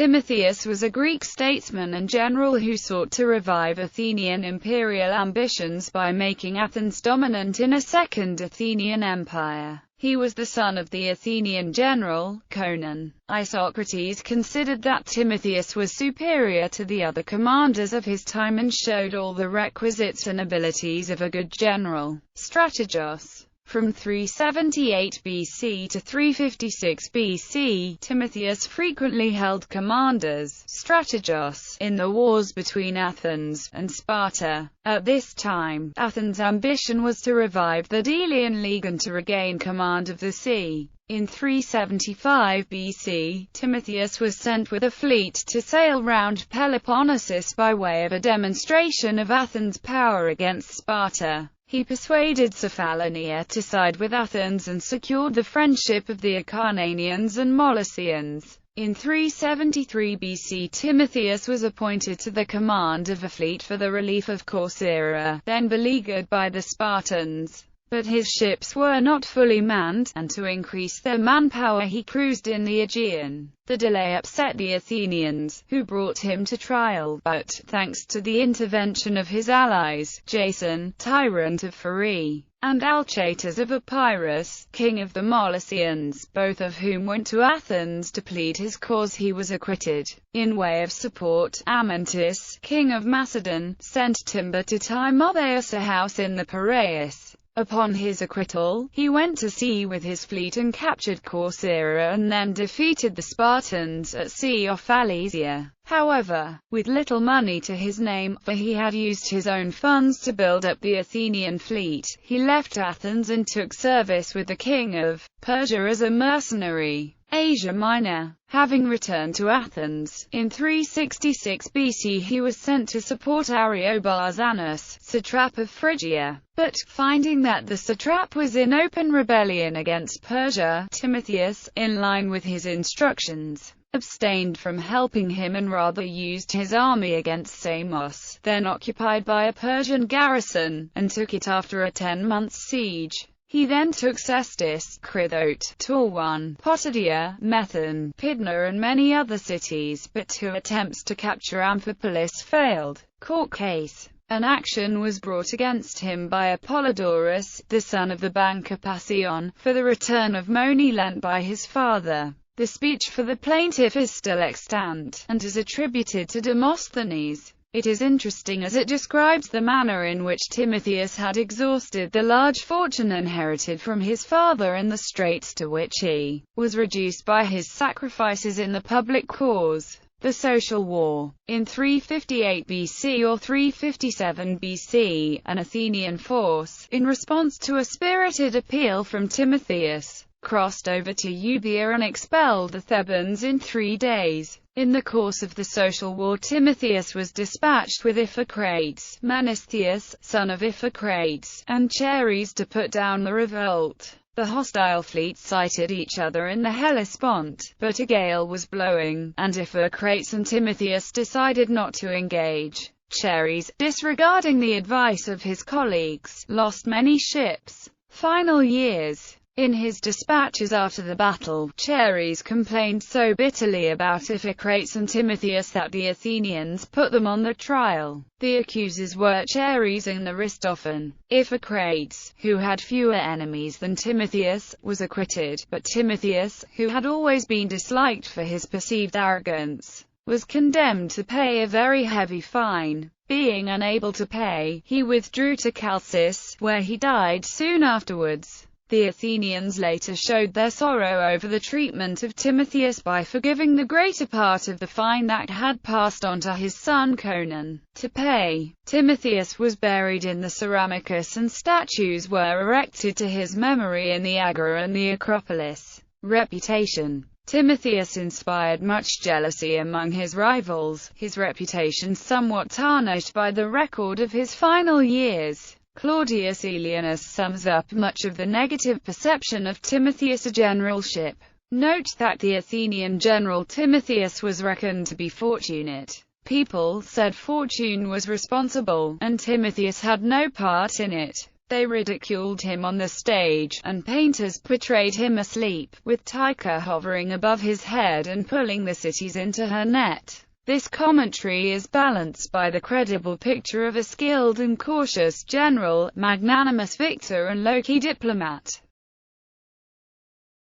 Timotheus was a Greek statesman and general who sought to revive Athenian imperial ambitions by making Athens dominant in a second Athenian empire. He was the son of the Athenian general, Conon. Isocrates considered that Timotheus was superior to the other commanders of his time and showed all the requisites and abilities of a good general. Strategos. From 378 BC to 356 BC, Timotheus frequently held commanders, strategos, in the wars between Athens and Sparta. At this time, Athens' ambition was to revive the Delian League and to regain command of the sea. In 375 BC, Timotheus was sent with a fleet to sail round Peloponnesus by way of a demonstration of Athens' power against Sparta. He persuaded Cephalonia to side with Athens and secured the friendship of the Acarnanians and Molossians. In 373 BC, Timotheus was appointed to the command of a fleet for the relief of Corcyra, then beleaguered by the Spartans. But his ships were not fully manned, and to increase their manpower he cruised in the Aegean. The delay upset the Athenians, who brought him to trial, but, thanks to the intervention of his allies, Jason, tyrant of Pheræ, and Alchates of Epirus, king of the Molossians, both of whom went to Athens to plead his cause, he was acquitted. In way of support, Amyntas, king of Macedon, sent timber to Timotheus' house in the Piraeus. Upon his acquittal, he went to sea with his fleet and captured Corcyra and then defeated the Spartans at sea off Alesia. However, with little money to his name, for he had used his own funds to build up the Athenian fleet, he left Athens and took service with the king of Persia as a mercenary. Asia Minor. Having returned to Athens, in 366 BC he was sent to support Ariobarzanes, satrap of Phrygia. But, finding that the satrap was in open rebellion against Persia, Timotheus, in line with his instructions, abstained from helping him and rather used his army against Samos, then occupied by a Persian garrison, and took it after a 10-month siege. He then took Cestis, Critote, Torwan, Potidaea, Methone, Pydna and many other cities, but 2 attempts to capture Amphipolis failed. Court case. An action was brought against him by Apollodorus, the son of the banker Passion, for the return of money lent by his father. The speech for the plaintiff is still extant, and is attributed to Demosthenes. It is interesting as it describes the manner in which Timotheus had exhausted the large fortune inherited from his father and the straits to which he was reduced by his sacrifices in the public cause. The Social War. In 358 BC or 357 BC, an Athenian force, in response to a spirited appeal from Timotheus, crossed over to Euboea and expelled the Thebans in 3 days. In the course of the Social War, Timotheus was dispatched with Iphicrates, Menestheus, son of Iphicrates, and Chares to put down the revolt. The hostile fleets sighted each other in the Hellespont, but a gale was blowing, and Iphicrates and Timotheus decided not to engage. Chares, disregarding the advice of his colleagues, lost many ships. Final years. In his dispatches after the battle, Chares complained so bitterly about Iphicrates and Timotheus that the Athenians put them on the trial. The accusers were Chares and Aristophanes. Iphicrates, who had fewer enemies than Timotheus, was acquitted, but Timotheus, who had always been disliked for his perceived arrogance, was condemned to pay a very heavy fine. Being unable to pay, he withdrew to Chalcis, where he died soon afterwards. The Athenians later showed their sorrow over the treatment of Timotheus by forgiving the greater part of the fine that had passed on to his son Conon. To pay, Timotheus was buried in the Ceramicus and statues were erected to his memory in the Agora and the Acropolis. Reputation. Timotheus inspired much jealousy among his rivals, his reputation somewhat tarnished by the record of his final years. Claudius Aelianus sums up much of the negative perception of Timotheus' generalship. Note that the Athenian general Timotheus was reckoned to be fortunate. People said fortune was responsible, and Timotheus had no part in it. They ridiculed him on the stage, and painters portrayed him asleep, with Tyche hovering above his head and pulling the cities into her net. This commentary is balanced by the credible picture of a skilled and cautious general, magnanimous victor and low-key diplomat.